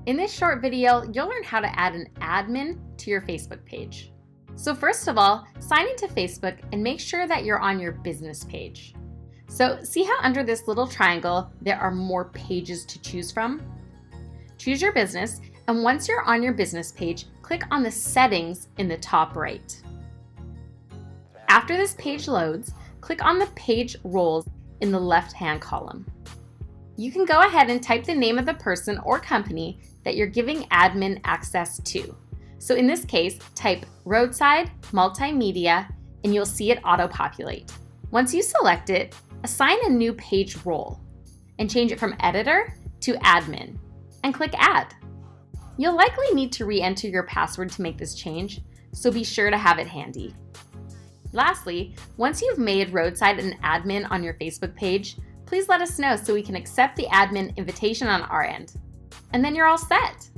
In this short video, you'll learn how to add an admin to your Facebook page. So first of all, sign into Facebook and make sure that you're on your business page. So see how under this little triangle, there are more pages to choose from? Choose your business, and once you're on your business page, click on the settings in the top right. After this page loads, click on the page roles in the left-hand column. You can go ahead and type the name of the person or company that you're giving admin access to. So in this case, type Roadside Multimedia and you'll see it auto-populate. Once you select it, assign a new page role and change it from editor to admin and click add. You'll likely need to re-enter your password to make this change, so be sure to have it handy. Lastly, once you've made Roadside an admin on your Facebook page, please let us know so we can accept the admin invitation on our end. And then you're all set.